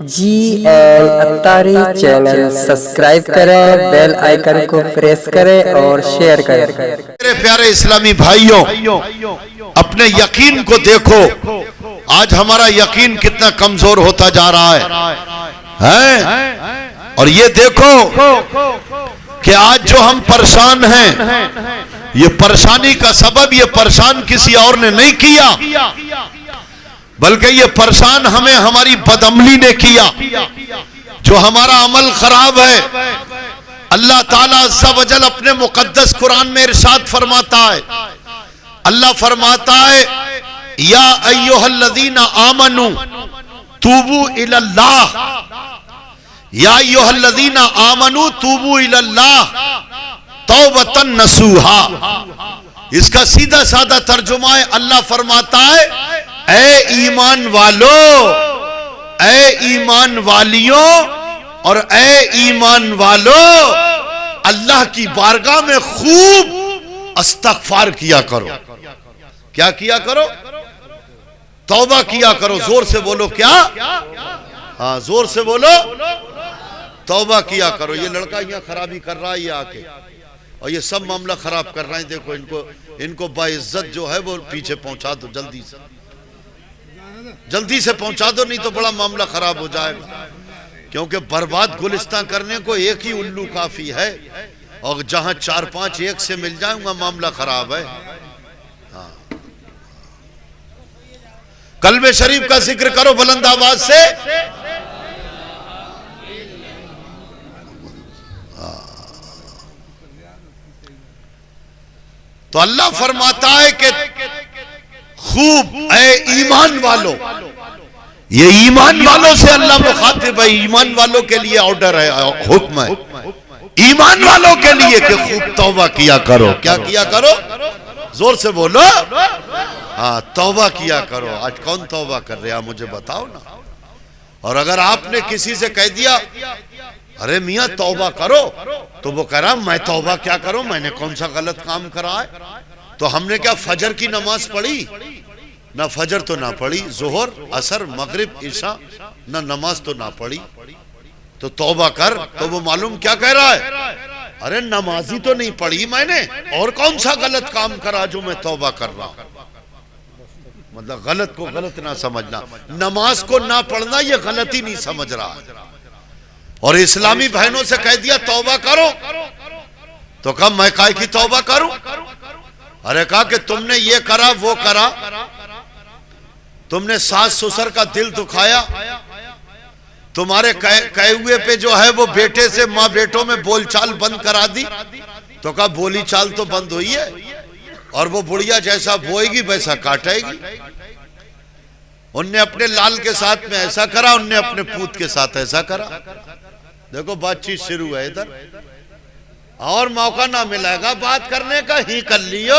Attari channel subscribe करें, bell icon को press करें और शेयर करें। मेरे प्यारे इस्लामी भाइयों, अपने यकीन को देखो। आज हमारा यकीन कितना कमजोर होता जा रहा है? और ये देखो कि आज जो हम परेशान हैं, ये परेशानी का सबब ये परेशान किसी और ने नहीं किया, बल्कि ये परेशान हमें हमारी बदअमली ने किया। जो हमारा अमल खराब है, अल्लाह ताला अज़्ज़ा वजल अपने मुक़द्दस कुरान में इरशाद फरमाता है। अल्लाह फरमाता है, या अय्युहल्लज़ीना आमनू तूबू इलल्लाह, या अय्युहल्लज़ीना आमनू तूबू इलल्लाह तौबतन नसूहा। इसका सीधा साधा तर्जुमा है, अल्लाह फरमाता है, ऐ ईमान वालों, ऐ ईमान वालियों और ऐ ईमान वालों, अल्लाह की बारगाह में खूब इस्तग़फ़ार किया करो। क्या किया करो? तौबा किया करो। जोर से बोलो क्या? हाँ, जोर से बोलो, तौबा किया करो। ये लड़का यहाँ खराबी कर रहा है, ये आके और ये सब मामला खराब कर रहे हैं। देखो इनको बाइज्जत जो है वो पीछे पहुंचा दो, जल्दी से पहुंचा दो, नहीं तो बड़ा मामला खराब हो जाएगा। क्योंकि बर्बाद गुलिस्तान करने को एक ही उल्लू काफी है, और जहां 4-5 एक से मिल जाएगा मामला खराब है। हाँ, कलमे शरीफ का जिक्र करो बुलंद आवाज से। तो अल्लाह फरमाता है कि खूब ऐ ईमान वालों, ये ईमान वालों से अल्लाह मुखातिब है। ईमान वालों के लिए ऑर्डर है, हुक्म है ईमान वालों के लिए कि खूब तौबा किया करो। क्या किया करो? जोर से बोलो। हाँ, तौबा किया करो। आज कौन तौबा कर रहे हैं, मुझे बताओ ना। और अगर आपने किसी से कह दिया, अरे मियाँ तौबा करो, तो वो कह रहा मैं तौबा क्या करूं, मैंने कौन सा गलत काम करा है? तो हमने क्या फजर की नमाज पढ़ी? ना फजर तो ना पढ़ी, जोहर असर मगरिब ईशा ना नमाज तो ना पढ़ी, तो तौबा कर। तो वो मालूम क्या कह रहा है, अरे नमाज ही तो नहीं पढ़ी मैंने, और कौन सा गलत काम करा जो मैं तौबा कर रहा हूं। मतलब गलत को गलत ना समझना, नमाज को ना पढ़ना ये गलती नहीं समझ रहा है। और इस्लामी बहनों से कह दिया तौबा करो, तो कब मैं काहे की तौबा करूं? अरे कहा कि तुमने ये करा वो करा, तुमने सास ससुर का दिल दुखाया, तुम्हारे कहे हुए पे जो है वो बेटे से माँ बेटों में बोलचाल बंद करा दी, तो कहा बोली चाल तो बंद हुई है, और वो बुढ़िया जैसा बोएगी वैसा काटेगी। उनने अपने लाल के साथ में ऐसा करा, उनने अपने पूत के साथ ऐसा करा। देखो बातचीत शुरू है इधर, और मौका ना मिलेगा बात करने का, ही कर लियो।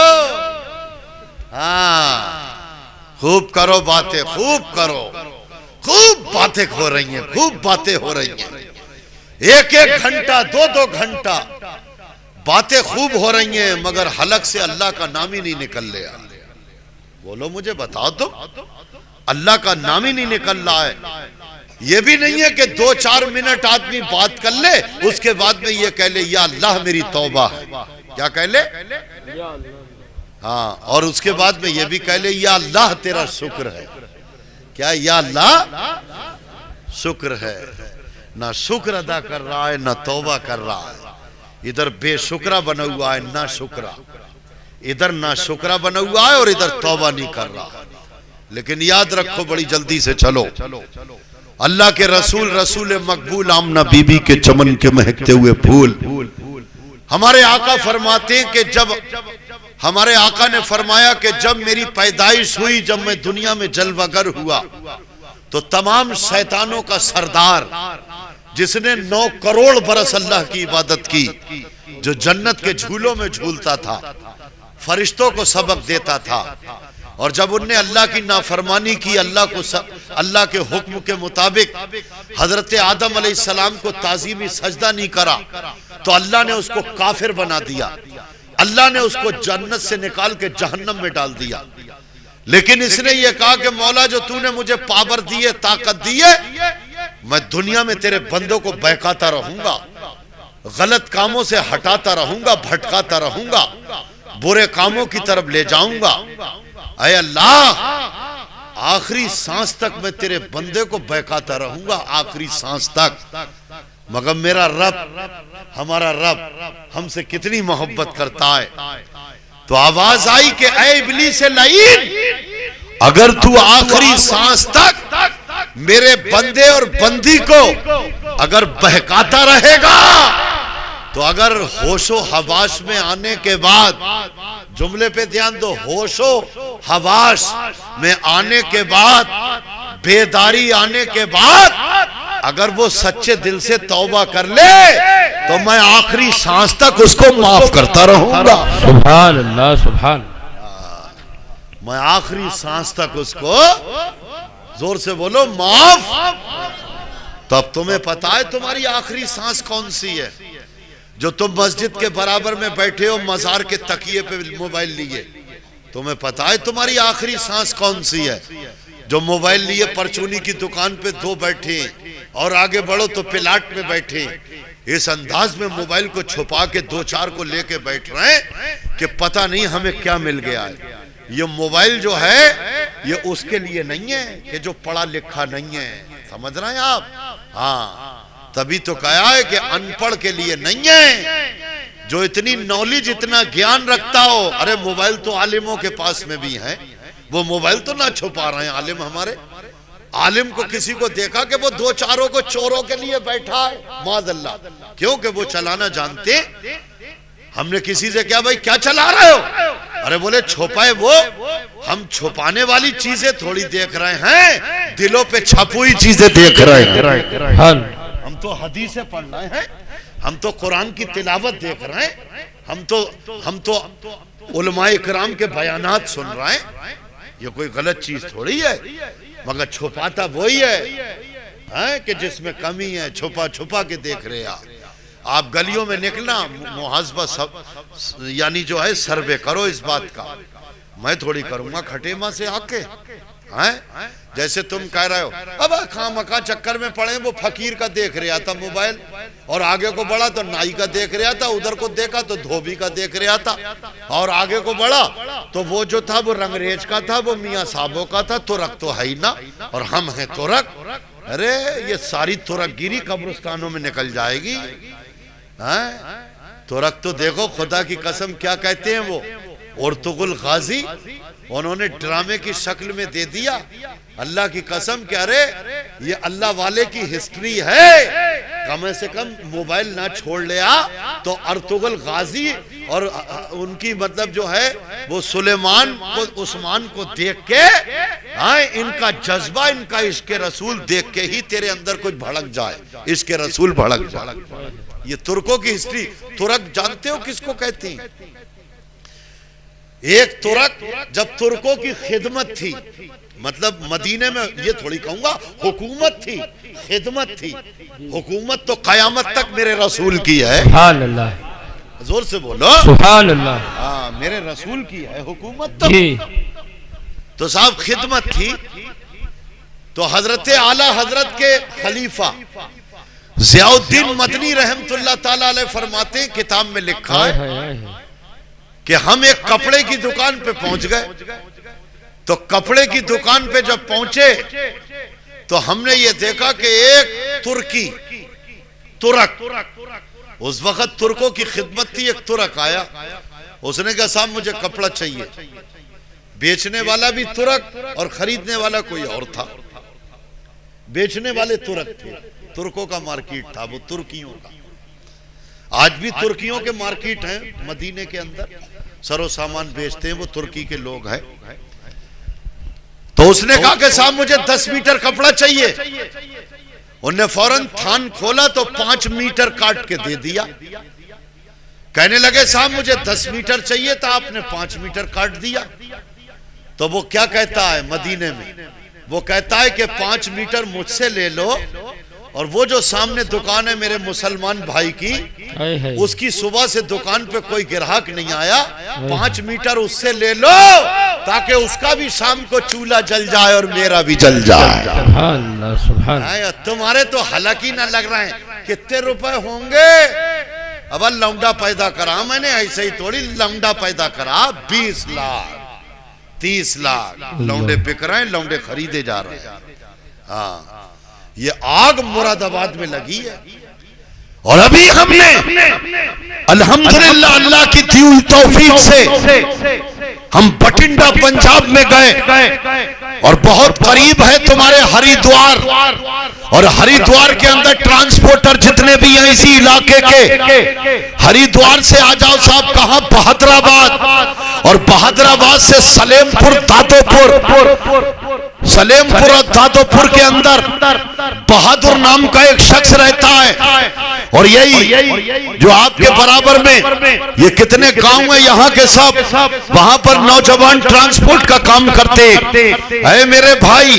हाँ, खूब करो बातें, खूब करो, खूब बातें हो रही हैं, खूब बातें हो रही हैं। 1-1 घंटा 2-2 घंटा बातें खूब हो रही हैं, मगर हलक से अल्लाह का नाम ही नहीं निकल रहा। बोलो मुझे बताओ, तुम अल्लाह का नाम ही नहीं निकल रहा है। ये भी नहीं है कि 2-4 मिनट आदमी बात कर ले, उसके बाद में ये कह ले या अल्लाह मेरी तौबा है। क्या कह ले? हाँ, और उसके बाद में ये भी कह ले या अल्लाह तेरा शुक्र है। क्या? या अल्लाह शुक्र है। ना शुक्र अदा कर रहा है, ना तौबा कर रहा है। इधर बेशुक्रा बना हुआ है, ना शुक्रा। इधर ना शुक्रा बना हुआ है और इधर तौबा नहीं कर रहा। लेकिन याद रखो, बड़ी जल्दी से चलो, अल्लाह के रसूल मकबूल आमना बीबी के चमन के महकते हुए फूल। हमारे आका फरमाते हैं कि जब हमारे आका ने फरमाया कि जब मेरी पैदाइश हुई, जब मैं दुनिया में जलवागर हुआ, तो तमाम शैतानों का सरदार, जिसने 9 करोड़ बरस अल्लाह की इबादत की, जो जन्नत के झूलों में झूलता था, फरिश्तों को सबक देता था, और जब उनने अल्लाह की नाफरमानी की, अल्लाह के हुक्म के मुताबिक हजरत आदम अलैहिस्सलाम को ताज़ीमी सजदा नहीं करा, तो अल्लाह ने उसको काफिर बना दिया। अल्लाह ने उसको जन्नत से निकाल के जहन्नम में डाल दिया। लेकिन इसने ये कहा कि मौला जो तूने मुझे पावर दी है, ताकत दी है, मैं दुनिया में तेरे बंदों को बहकाता रहूंगा, गलत कामों से हटाता रहूंगा, भटकाता रहूंगा, बुरे कामों की तरफ ले जाऊंगा। ऐ अल्लाह, आखिरी सांस तक मैं तेरे बंदे को बहकाता रहूंगा, आखिरी सांस तक। मगर मेरा रब, हमारा रब हमसे कितनी मोहब्बत करता है। तो आवाज आई कि ऐ इब्लीस लईन, अगर तू आखिरी सांस तक मेरे बंदे और बंदी को अगर बहकाता रहेगा, तो अगर होशो हवास में आने के बाद, जुमले पे ध्यान दो, होशो हवास में आने के बाद, बेदारी आने के बाद अगर वो सच्चे दिल से तौबा कर ले, तो मैं आखिरी सांस तक उसको माफ करता रहूंगा। सुभान अल्लाह, सुभान। मैं आखिरी सांस तक उसको, जोर से बोलो, माफ। तब तुम्हें पता है तुम्हारी आखिरी सांस कौन सी है? जो तुम मस्जिद के बराबर में बैठे हो, मजार के तकिए पे मोबाइल लिए, तुम्हें पता है तुम्हारी आखिरी सांस कौन सी है? जो मोबाइल लिए परचूनी की दुकान पे दो बैठे, और आगे बढ़ो तो प्लाट में बैठे, इस अंदाज में मोबाइल को छुपा के दो चार को लेके बैठ रहे हैं कि पता नहीं हमें क्या मिल गया है। ये मोबाइल जो है ये उसके लिए नहीं है कि जो पढ़ा लिखा नहीं है, समझ रहे हैं आप? हाँ, तभी तो कहा है कि अनपढ़ के लिए नहीं है, जो इतनी नॉलेज, इतना ज्ञान रखता हो। अरे मोबाइल तो आलिमों के पास में भी है, वो मोबाइल तो ना छुपा रहे हैं आलिम हमारे। आलिम को किसी को देखा कि वो दो चारों को चोरों के लिए बैठा है, माज़अल्लाह, क्योंकि वो चलाना जानते। हमने किसी से क्या, भाई क्या चला रहे हो? अरे बोले छुपाए, वो हम छुपाने वाली चीजें थोड़ी देख रहे हैं, दिलों पे छपी हुई चीजें देख रहे हैं। हम तो हदीसें पढ़ रहे हैं, हम तो कुरान की तिलावत देख रहे हैं, हम तो उलमाए इकराम के बयानात सुन रहे हैं। ये कोई गलत चीज थोड़ी है, मगर छुपाता वही है कि जिसमें कमी है, छुपा छुपा के देख रहे आप गलियों में निकलना, मुहासबा सब यानी जो है सर्वे करो इस बात का। मैं थोड़ी करूंगा खटेमा से आके, हैं? जैसे तुम कह रहे हो, अब खामखा चक्कर में पड़े, वो फकीर का देख रहा था मोबाइल, और आगे को बढ़ा तो नाई का देख रहा था, उधर को देखा तो धोबी का देख रहा था, और आगे को बढ़ा तो वो जो था वो रंगरेज का था, वो मियाँ साहबों का था। तुरक तो है ही ना, और हम हैं तुरक। अरे ये सारी तुरकगिरी कब्रिस्तानों में निकल जाएगी। तुरक तो देखो, खुदा की कसम क्या कहते हैं वो, उर्तुगुल गाजी, उन्होंने ड्रामे की शक्ल में दे दिया। अल्लाह की कसम, क्या रे ये अल्लाह वाले की हिस्ट्री है। कम से कम मोबाइल ना छोड़ लिया तो अर्तुगल गाजी और उनकी मतलब जो है वो सुलेमान को, उस्मान को देख के, हाँ, इनका जज्बा, इनका इश्क रसूल देख के ही तेरे अंदर कुछ भड़क जाए, इश्क रसूल भड़क जाए। ये तुर्कों की हिस्ट्री। तुरक जानते हो किसको कहते हैं? एक तुरक जब तुर्कों की खिदमत थी, मतलब मदीने में, ये थोड़ी कहूंगा हुकूमत थी, खिदमत थी। हुकूमत तो कयामत तक मेरे रसूल की है। सुभान अल्लाह, जोर से बोलो सुभान अल्लाह। हाँ, मेरे रसूल की है हुकूमत तो साहब खिदमत थी। तो हजरत आला हजरत के खलीफा ज़ियाउद्दीन मदनी रहमतुल्लाह ताला अलैह फरमाते, किताब में लिखा है कि हम एक कपड़े की दुकान पे पहुंच गए। तो कपड़े की दुकान पे जब पहुंचे तो हमने ये देखा कि एक तुरक, उस वक्त तुर्कों की खिदमत थी, एक तुरक आया, उसने कहा साहब मुझे कपड़ा चाहिए। बेचने वाला भी तुरक और खरीदने वाला कोई और था। बेचने वाले तुरक थे, तुर्कों का मार्केट था वो, तुर्कियों का। आज भी तुर्कियों के मार्केट हैं मदीने के अंदर, सरो सामान बेचते हैं वो तुर्की के लोग हैं। तो उसने कहा कि साहब मुझे 10 मीटर कपड़ा चाहिए। उन्होंने फौरन थान खोला तो 5 मीटर काट के दे दिया। कहने लगे साहब मुझे 10 मीटर चाहिए था, आपने 5 मीटर काट दिया। तो वो क्या कहता है मदीने में, वो कहता है कि 5 मीटर मुझसे ले लो, और वो जो सामने दुकान है मेरे मुसलमान भाई की, उसकी सुबह से दुकान पे कोई ग्राहक नहीं आया, 5 मीटर उससे ले लो ताकि उसका भी शाम को चूल्हा जल जाए और मेरा भी जल जाए। सुभान अल्लाह। तुम्हारे तो हलक ही ना लग रहे हैं। कितने रुपए होंगे? अब लौंडा पैदा करा मैंने, ऐसे ही थोड़ी लौंडा पैदा करा। 20 लाख 30 लाख लौंडे बिक रहे हैं, लौंडे खरीदे जा रहे हैं। हाँ, ये आग मुरादाबाद में लगी है। और अभी हमने अल्हम्दुलिल्लाह अल्लाह की दी हुई तौफीक से हम बठिंडा पंजाब में गए और बहुत करीब है तुम्हारे हरिद्वार, और हरिद्वार के अंदर ट्रांसपोर्टर जितने भी हैं इसी इलाके के, हरिद्वार से आ जाओ साहब कहां? बहादुराबाद, और बहादुराबाद से सलेमपुर दादोपुर, सलेमपुर और दादोपुर के अंदर बहादुर नाम का एक शख्स रहता है। और यही जो आपके बराबर में ये कितने गांव है यहाँ के सब, वहां पर नौजवान ट्रांसपोर्ट का काम करते हैं। मेरे भाई,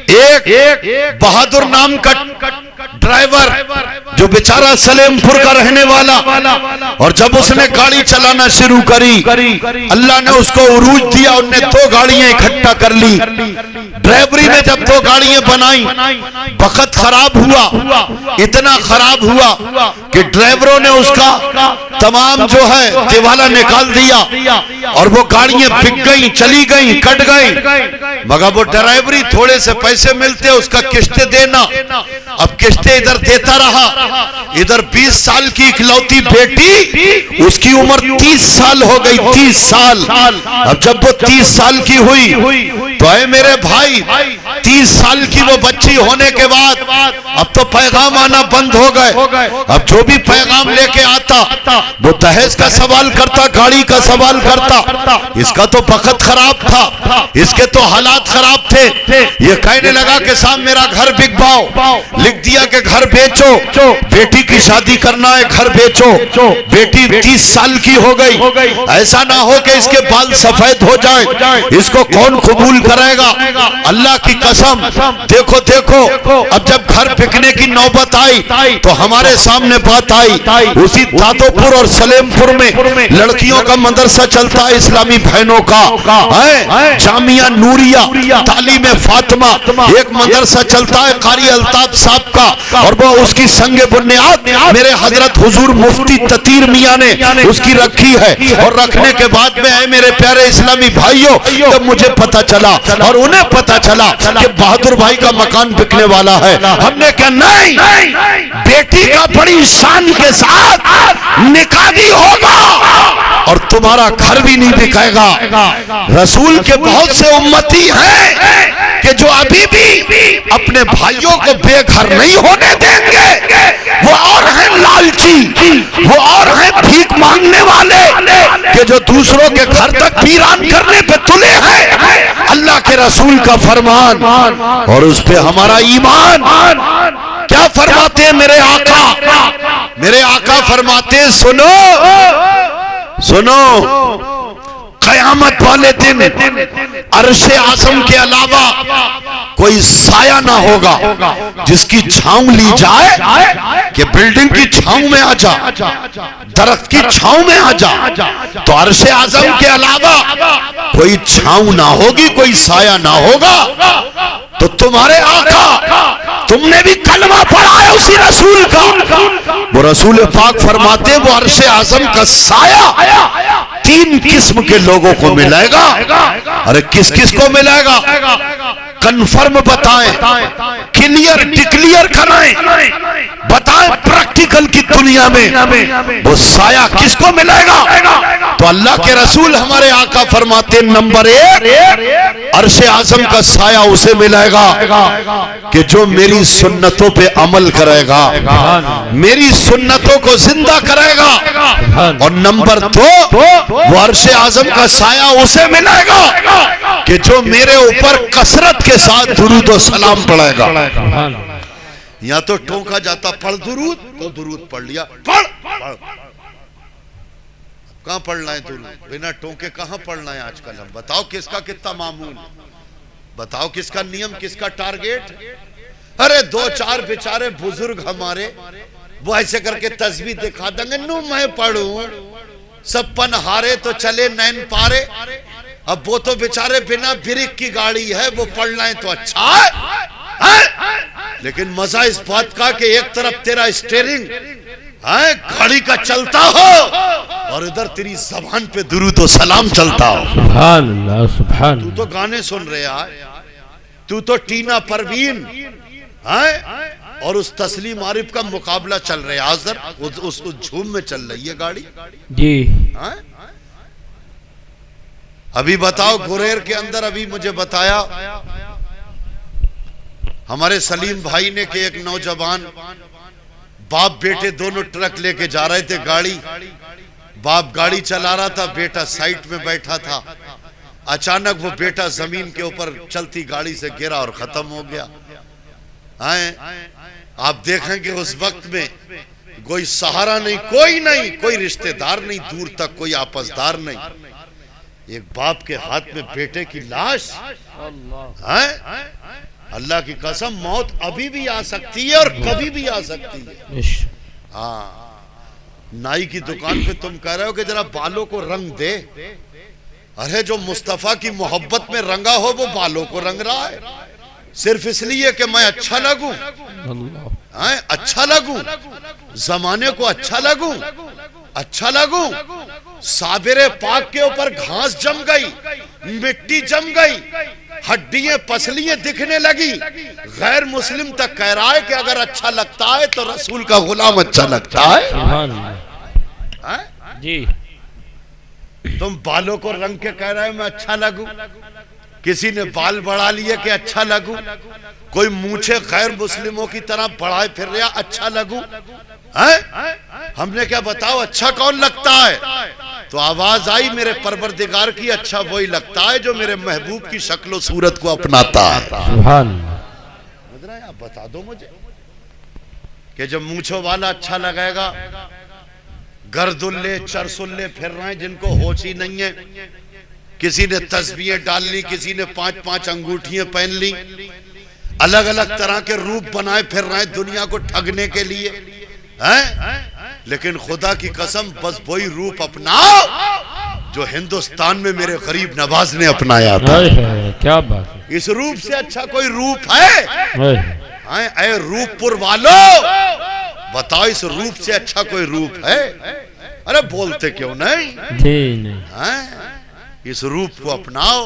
एक बहादुर नाम का ड्राइवर जो बेचारा सलेमपुर का रहने वाला, और जब उसने गाड़ी चलाना शुरू करी अल्लाह ने उसको उरूज दिया। उनने 2 गाड़ियां इकट्ठा कर ली। ड्राइवरी में जब 2 गाड़ियां बनाई, वक्त खराब हुआ, इतना खराब हुआ कि ड्राइवरों ने उसका तमाम जो है दिवाला निकाल दिया और वो गाड़ियां बिक गई, चली गई, कट गई। मगर वो ड्राइवरी थोड़े से पैसे मिलते उसका किस्तें देना। अब किस्तें इधर देता रहा, इधर 20 साल की इकलौती बेटी, उसकी उम्र 30 साल हो गई, 30 साल। अब जब वो 30 साल की हुई तो है मेरे भाई, 30 साल की वो बच्ची होने के बाद अब तो पैगाम आना बंद हो गए। अब जो भी पैगाम लेके आता वो दहेज का सवाल करता, गाड़ी का सवाल करता। इसका तो वक्त खराब था, इसके तो हालात खराब थे। ये कहने लगा कि साहब मेरा घर बिकवाओ, लिख दिया कि घर बेचो, बेटी की शादी करना है, घर बेचो। बेटी 30 साल की हो गई, ऐसा ना हो कि इसके बाल सफेद हो जाए, इसको कौन कबूल करेगा? अल्लाह की कसम, देखो देखो, अब जब घर बिकने की नौबत आई तो हमारे सामने बात आई। उसी दादोपुर और सलेमपुर में लड़कियों का मदरसा चलता है, इस्लामी बहनों का है, जामिया नूरिया तालीम फातिमा, एक मदरसा चलता है कारी अल्ताफ साहब का, और वो उसकी संगे बुनियाद मेरे हजरत हुजूर मुफ्ती ततीर मियां ने उसकी रखी है। और रखने के बाद में है मेरे प्यारे इस्लामी भाइयों, तब मुझे पता चला और उन्हें पता चला कि बहादुर भाई का मकान बिकने वाला है। हमने कहा नहीं, बेटी का बड़ी शान के साथ निकाह भी होगा और तुम्हारा घर भी नहीं बिकेगा। रसूल के बहुत से उम्मती हैं कि जो अभी भी अपने भाइयों को बेघर नहीं होने देंगे। वो और हैं लालची, वो और हैं भीख मांगने वाले कि जो दूसरों के घर तक वीरान करने पे तुले हैं। अल्लाह के रसूल का फरमान और उस पे हमारा ईमान। क्या फरमाते हैं मेरे आका? मेरे आका फरमाते हैं, सुनो सुनो, कयामत वाले दिन अर्शे आज़म के अलावा कोई साया ना होगा जिसकी छांव ली जाए कि बिल्डिंग की छांव में आ जा, दरख्त की छांव में आ जा। तो अर्शे आज़म के अलावा कोई छांव ना होगी, कोई साया ना होगा। तो तुम्हारे आका, तुमने भी कलमा पढ़ा है उसी रसूल का। वो रसूल पाक फरमाते वो अर्शे आज़म का साया 3 किस्म के लोगों को मिलेगा। अरे किस किस को मिलेगा? कन्फर्म बताएं, क्लियर डिक्लियर कराएं, बताएं प्रैक्टिकल की दुनिया में वो साया किसको मिलेगा? तो अल्लाह के रसूल हमारे आका फरमाते नंबर 1, अर्शे आज़म का साया उसे मिलेगा कि जो मेरी सुन्नतों पे अमल करेगा, मेरी सुन्नतों को जिंदा करेगा। और नंबर 2, वो अर्शे आज़म का साया उसे मिलेगा कि जो मेरे ऊपर कसरत के साथ दुरूद और सलाम पढ़ेगा। या तो टोका जाता पढ़ दुरूद, तो दुरूद पढ़ लिया, पढ़ कहां पढ़ना है दुरूद? बिना टोके कहां पढ़ना है आजकल? हम बताओ किसका कितना मामूल, बताओ किसका नियम, किसका टारगेट? अरे 2-4 बेचारे बुजुर्ग हमारे वो ऐसे करके तस्वीर दिखा देंगे, नू मैं पढ़ूं, सब पन हारे तो चले नैन पारे। अब वो तो बेचारे बिना ब्रेक की गाड़ी है, वो पढ़ लें तो अच्छा है? लेकिन मजा इस बात का कि एक तरफ तेरा स्टीयरिंग है गाड़ी का चलता हो और इधर तेरी जबान पे दुरूद और सलाम चलता हो। सुभान अल्लाह, सुभान। तू तो गाने सुन रहे यार, तू तो टीना परवीन है और उस तस्लीम आरिफ का मुकाबला चल रहा है। आजर उस झूम में चल रही है गाड़ी जी। है? अभी बताओ गुरेर के अंदर, अभी मुझे बताया हमारे सलीम भाई ने कि एक नौजवान बाप बेटे दोनों ट्रक लेके जा रहे थे गाड़ी, बाप गाड़ी चला रहा था, बेटा साइड में बैठा था। अचानक वो बेटा जमीन के ऊपर चलती गाड़ी से गिरा और खत्म हो गया। आप देखेंगे उस वक्त में कोई सहारा नहीं, कोई रिश्तेदार नहीं, दूर तक कोई आपसदार नहीं। एक बाप के हाथ में बेटे की लाश है। अल्लाह की कसम, मौत अभी भी आ सकती है और कभी भी आ सकती है। हाँ, नाई की दुकान पे तुम कह रहे हो कि जरा बालों को रंग दे। अरे जो मुस्तफा की मोहब्बत में रंगा हो वो बालों को रंग रहा है सिर्फ इसलिए कि मैं अच्छा लगूं, अच्छा लगूं, जमाने को अच्छा लगूं, अच्छा लगूं। साबिरे पाक के ऊपर घास जम गई, मिट्टी जम गई, हड्डियां पसलियां दिखने लगी। गैर मुस्लिम तक कह रहा है कि अगर अच्छा लगता है तो रसूल का गुलाम अच्छा लगता है। जी। तुम बालों को रंग के कह रहे हो मैं अच्छा लगूं, किसी ने बाल बढ़ा लिए कि अच्छा लगूं, कोई मूछे गैर मुस्लिमों की तरह बढ़ाए फिर रहा अच्छा लगूं। हमने क्या बताओ अच्छा कौन लगता है? तो आवाज आई मेरे परवरदिगार की, अच्छा वही लगता है जो मेरे महबूब की शक्ल सूरत को अपनाता है। सुभान। आप बता दो मुझे कि जब मूछों वाला अच्छा लगेगा, गर्दुल्ले चरसुल्ले फिर रहे हैं जिनको होश ही नहीं है, किसी ने तस्बीहें डाल ली, किसी ने 5-5 अंगूठियां पहन ली, अलग अलग तरह के रूप बनाए फिर रहे हैं दुनिया को ठगने के लिए हैं। लेकिन खुदा की कसम बस वही रूप अपनाओ जो हिंदुस्तान में मेरे गरीब नवाज ने अपनाया था। क्या बात है। इस रूप से अच्छा कोई रूप है? ऐ रूपपुर वालों बताओ, इस रूप से अच्छा कोई रूप है? अरे बोलते क्यों नहीं? जी नहीं। इस रूप को अपनाओ।